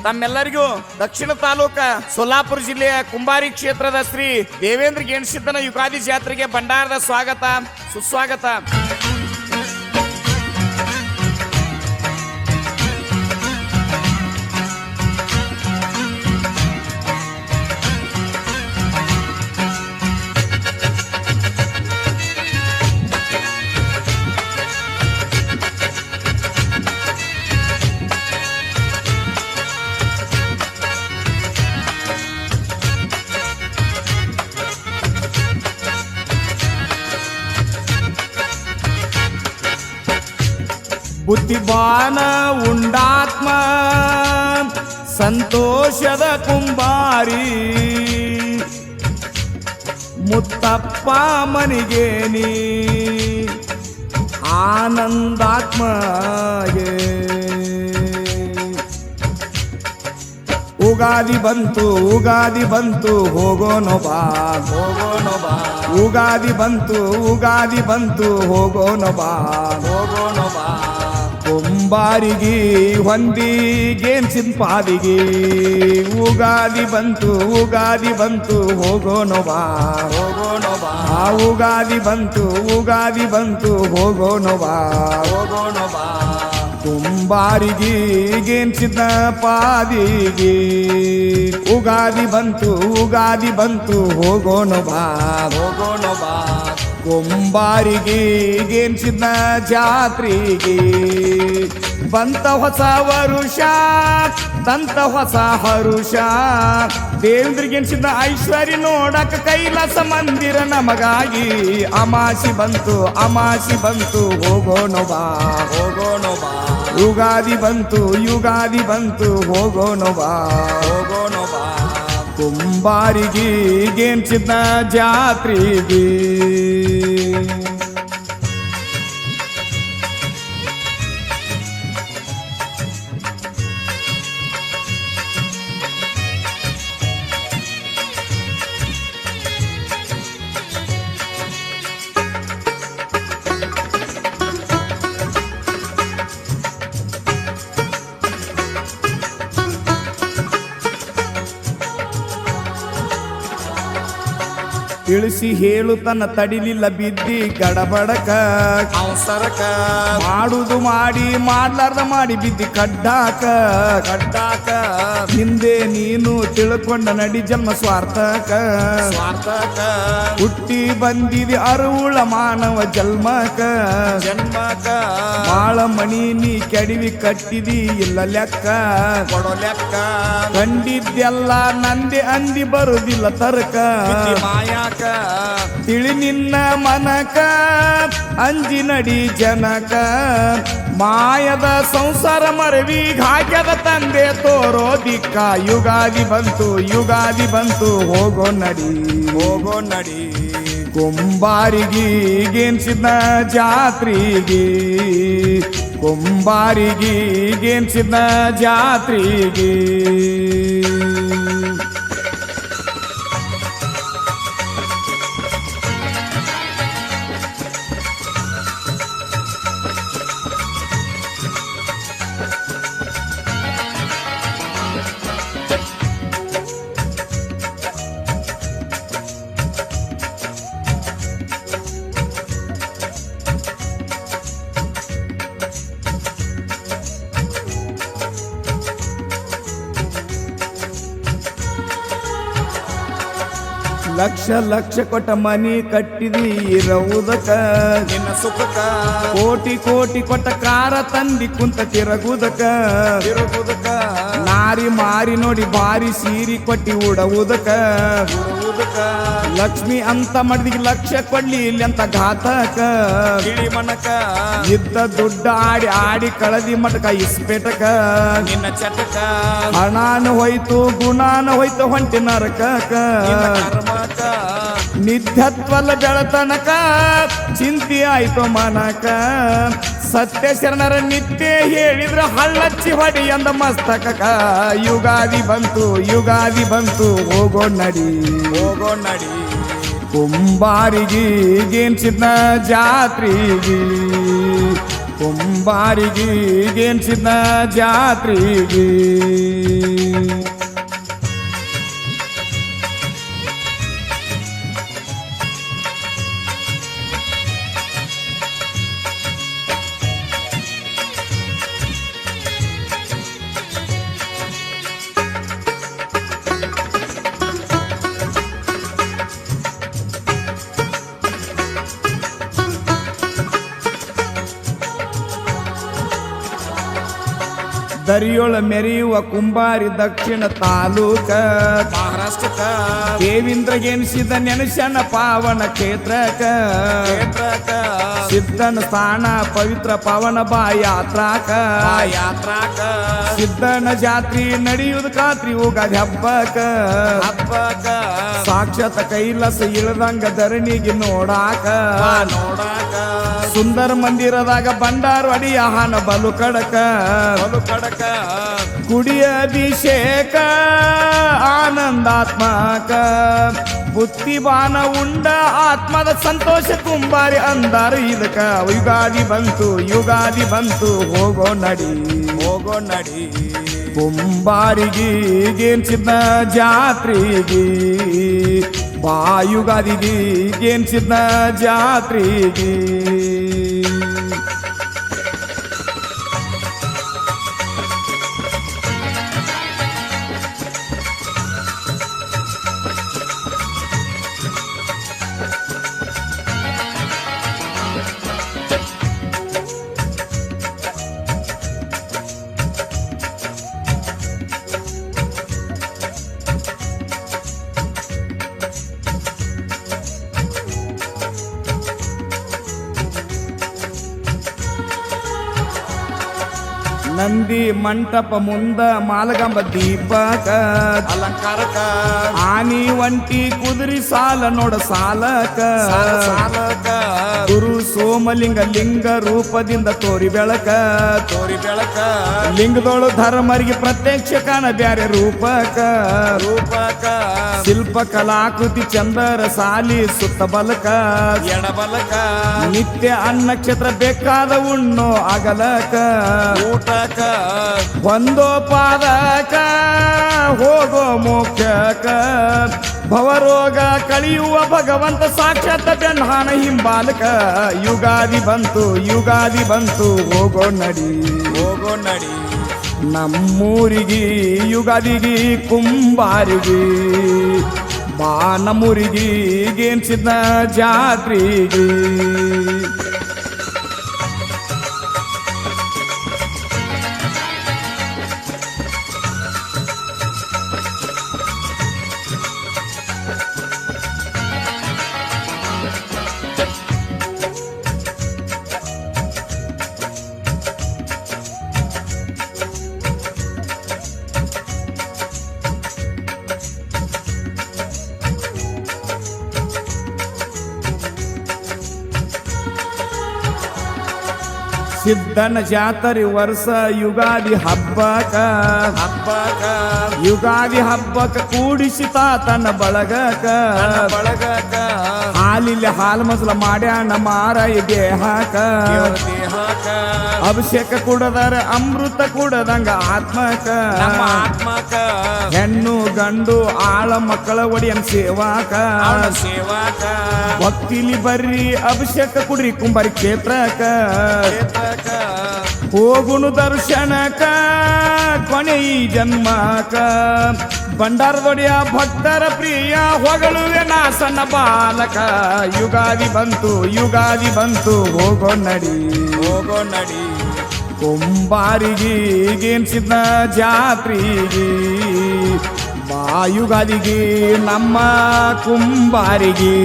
ತಮ್ಮೆಲ್ಲರಿಗೂ ದಕ್ಷಿಣ ತಾಲೂಕ ಸೊಲ್ಲಾಪುರ ಜಿಲ್ಲೆಯ ಕುಂಬಾರಿ ಕ್ಷೇತ್ರದ ಶ್ರೀ ದೇವೇಂದ್ರ ಗೇಣಸಿದ್ದನ ಯುಗಾದಿ ಜಾತ್ರೆಗೆ ಭಂಡಾರದ ಸ್ವಾಗತ ಸುಸ್ವಾಗತ. ಬುದ್ಧಿಬಾನ ಉಂಡಾತ್ಮ ಸಂತೋಷದ ಕುಂಬಾರಿ ಮುತ್ತಪ್ಪ ಮನಿಗೇನಿ ಆನಂದಾತ್ಮಗೆ ಉಗಾದಿ ಬಂತು ಹೋಗೋಣ ಬಾ ಉಗಾದಿ ಬಂತು ಹೋಗೋಣ ಬಾ ಕುಂಬಾರಿಗೆ ಹೊಂದಿಗೇನ್ಸಿನ ಪಾದಿಗೆ ಉಗಾದಿ ಬಂತು ಹೋಗೋಣ ಬಾ ಉಗಾದಿ ಬಂತು ಹೋಗೋಣ ಬಾ ಕುಂಬಾರಿಗೆ ಗೇನ್ಸಿನ ಪಾದಿಗೆ ಉಗಾದಿ ಬಂತು ಹೋಗೋಣ ಬಾ ಕುಂಬಾರಿಗೆ ಗೇನ್ಸಿನ ಜಾತ್ರೆಗೆ ಬಂತ ಹೊಸ ವರುಷ ತಂತ ಹೊಸ ಹರುಷ ದೇವೇಂದ್ರ ಗೇನ್ಸಿನ ಐಶ್ವರ್ಯ ನೋಡಕ ಕೈಲಾಸ ಮಂದಿರ ನಮಗಾಗಿ ಅಮಾಸಿ ಬಂತು ಹೋಗೋಣ ಬಾ ಯುಗಾದಿ ಬಂತು ಹೋಗೋಣ ಬಾ ಕುಂಬಾರಿಗೆ ಗೇನ್ಸಿನ ಜಾತ್ರೆಗೆ ತಿಳಿಸಿ ಹೇಳು ತನ್ನ ತಡಿಲಿಲ್ಲ ಬಿದ್ದಿ ಗಡಬಡಕ ಅವಸರಕ ಮಾಡುದು ಮಾಡ್ಲಾರ್ದ ಮಾಡಿ ಬಿದ್ದಿ ಕಡ್ಡಾಕ ಹಿಂದೆ ನೀನು ತಿಳ್ಕೊಂಡ ನಡಿ ಜನ್ಮ ಸ್ವಾರ್ಥಕ ಹುಟ್ಟಿ ಬಂದಿದಿ ಅರುಳ ಮಾನವ ಜನ್ಮಕ ಬಾಳ ಮಣಿ ನೀ ಕೆಡವಿ ಕಟ್ಟಿದಿ ಇಲ್ಲ ಲೆಕ್ಕ ಕಂಡಿದ್ದೆಲ್ಲ ನಂದೆ ಅಂದಿ ಬರುದಿಲ್ಲ ತರ್ಕ ಮಾಯಾಕ ತಿಳಿ ನಿನ್ನ ಮನಕ ಅಂಜಿ ನಡಿ ಜನಕ ಮಾಯದ ಸಂಸಾರ ಮರವಿಗ ಹಾಕ್ಯದ ತಂದೆ ತೋರೋ ದಿಕ್ಕ ಯುಗಾದಿ ಬಂತು ಹೋಗೋ ನಡಿ ಕುಂಬಾರಿಗೆ ಗೇನ್ಸಿದ ಜಾತ್ರೆಗೆ ಕುಂಬಾರಿಗೆ ಗೇನ್ಸಿದ ಜಾತ್ರೆಗೆ ಲಕ್ಷ ಕೊಟ್ಟ ಮನಿ ಕಟ್ಟಿದಿ ಇರುವುದಕ ನಿನ್ನ ಸುಖಕ ಕೋಟಿ ಕೊಟ್ಟ ಕಾರ ತಂದಿ ಕುಂತ ತಿರುಗುದಕ ನಾರಿ ಮಾರಿ ನೋಡಿ ಬಾರಿ ಸೀರಿ ಕೊಟ್ಟಿ ಉಡವುದಕ ಲಕ್ಷ್ಮಿ ಅಂತ ಮಾಡಿದ ಲಕ್ಷ ಕೊಡ್ಲಿ ಇಲ್ಲಿ ಅಂತ ಘಾತಕ ಮನಕ ಇದ್ದ ದುಡ್ಡ ಆಡಿ ಕಳದಿ ಮಟಕ ಇಸ್ಪೇಟಕ ನಿನ್ನ ಚಟಕ ಹಣಾನು ಹೋಯ್ತು ಗುಣಾನು ಹೋಯ್ತು ಹೊಂಟಿ ನರಕಕ ನಿತ್ಯತ್ವಲ್ಲ ಬೆಳತನಕ ಚಿಂತೆ ಆಯ್ತು ಮನಕ ಸತ್ಯ ಶರಣರ ನಿತ್ಯ ಹೇಳಿದ್ರ ಹಳ್ಳಚ್ಚಿ ಹೊಡಿ ಅಂದ ಮಸ್ತಕ ಯುಗಾದಿ ಬಂತು ಹೋಗೋ ನಡಿ ಕುಂಬಾರಿಗೆ ಗೇನ್ಸಿದ ಜಾತ್ರೆಗೆ ಕುಂಬಾರಿಗೆ ಗೇನ್ಸಿದ ಜಾತ್ರೆಗೆ ದರಿಯೊಳ ಮೆರೆಯುವ ಕುಂಬಾರಿ ದಕ್ಷಿಣ ತಾಲೂಕ ಮಹಾರಾಷ್ಟ್ರಕ್ಕ ದೇವೇಂದ್ರಗೆನಿಸಿದ ನೆನಸನ ಪಾವನ ಕ್ಷೇತ್ರಕ ಸಿದ್ಧನ ಸ್ಥಾನ ಪವಿತ್ರ ಪಾವನ ಬಾ ಯಾತ್ರಾಕ ಸಿದ್ಧನ ಜಾತ್ರಿ ನಡೆಯುವುದು ಖಾತ್ರಿ ಉಗಾದಿ ಹಬ್ಬಕ ಸಾಕ್ಷಾತ್ ಕೈಲಾಸ ಇಳದಂಗ ಧರಣಿಗೆ ನೋಡಾಕ ಸುಂದರ ಮಂದಿರದಾಗ ಬಂಡಾರು ಅಡಿಯ ಹಾನ ಬಲು ಕಡಕ ಕುಡಿಯ ಅಭಿಷೇಕ ಆನಂದಾತ್ಮಕ ಬುದ್ಧಿವಾನ ಉಂಡ ಆತ್ಮದ ಸಂತೋಷ ಕುಂಬಾರಿ ಅಂದಾರು ಇದಕ್ಕ ಯುಗಾದಿ ಬಂತು ಹೋಗೋ ನಡಿ ಕುಂಬಾರಿಗೆ ಗೇನ್ಸಿದ್ನ ಜಾತ್ರೆಗೆ ಬಾ ಯುಗಾದಿಗೆ ಗೇನ್ಸಿದ್ನ ಜಾತ್ರೆಗೆ ನಂದಿ ಮಂಟಪ ಮುಂದ ಮಾಲಗಂಬ ದೀಪಕ ಅಲಂಕಾರಕ ಆನಿ ಒಂಟಿ ಕುದುರಿ ಸಾಲ ನೋಡ ಸಾಲಕ ಗುರು ಸೋಮಲಿಂಗ ಲಿಂಗ ರೂಪದಿಂದ ತೋರಿ ಬೆಳಕ ಲಿಂಗದೋಳು ಧರ್ಮರಿಗೆ ಪ್ರತ್ಯಕ್ಷ ಕಾಣ ಬ್ಯಾರೆ ರೂಪಕ ಶಿಲ್ಪ ಕಲಾಕೃತಿ ಚಂದರ ಸಾಲಿ ಸುತ್ತ ಬಲಕ ಎಡಬಲಕ ನಿತ್ಯ ಅನ್ನಕ್ಷೇತ್ರ ಬೇಕಾದ ಉಣ್ಣೋ ಅಗಲಕ ಊಟಕ ಒಂದೋ ಪಾದಕ ಹೋಗೋ ಮೋಕ್ಷಕ ಭವರೋಗ ಕಳಿಯುವ ಭಗವಂತ ಸಾಕ್ಷಾತ್ ಬೆನ್ನಾನ ಹಿಂಬಾಲಕ ಯುಗಾದಿ ಬಂತು ಹೋಗೋ ನಡಿ ನಮ್ಮೂರಿಗೆ ಯುಗಾದಿಗೆ ಕುಂಬಾರಿಗೆ ಬಾ ನಮ್ಮೂರಿಗೆ ಗೇನ್ಸಿದ್ನ ಜಾತ್ರೆಗೆ ಸಿದ್ಧನ ಜಾತ್ರೆ ವರ್ಷ ಯುಗಾದಿ ಹಬ್ಬಕ ಯುಗಾದಿ ಹಬ್ಬಕ ಕೂಡಿಸಿತ ತನ್ನ ಬಳಗಕ ಹಾಲಿಲ್ಲಿ ಹಾಲು ಮಸಲ ಮಾಡ್ಯಾಣ ಮಾರಾಯ ದೇಹಕ ಅಭಿಷೇಕ ಕುಡದರ ಅಮೃತ ಕುಡದಂಗ ಆತ್ಮಕ ಹೆಣ್ಣು ಗಂಡು ಆಳ ಮಕ್ಕಳ ಒಡಿಯನ್ ಸೇವಾಕ ಭಕ್ತಿಲಿ ಬರ್ರಿ ಅಭಿಷೇಕ ಕುಡ್ರಿ ಕುಂಬಾರಿ ಕ್ಷೇತ್ರಕ ಹೋಗುನು ದರ್ಶನಕ ಕೊನೆ ಈ ಜನ್ಮಕ ಬಂಡಾರದೊಡೆಯ ಭಕ್ತರ ಪ್ರಿಯ ಹೊಗಳುವೆ ನಾ ಸಣ್ಣ ಬಾಲಕ ಯುಗಾದಿ ಬಂತು ಹೋಗೋ ನಡಿ ಕುಂಬಾರಿಗೆ ಗೇನ್ಸಿದ್ನ ಜಾತ್ರೆಗೆ ಬಾ ಯುಗಾದಿಗೆ ನಮ್ಮ ಕುಂಬಾರಿಗೆ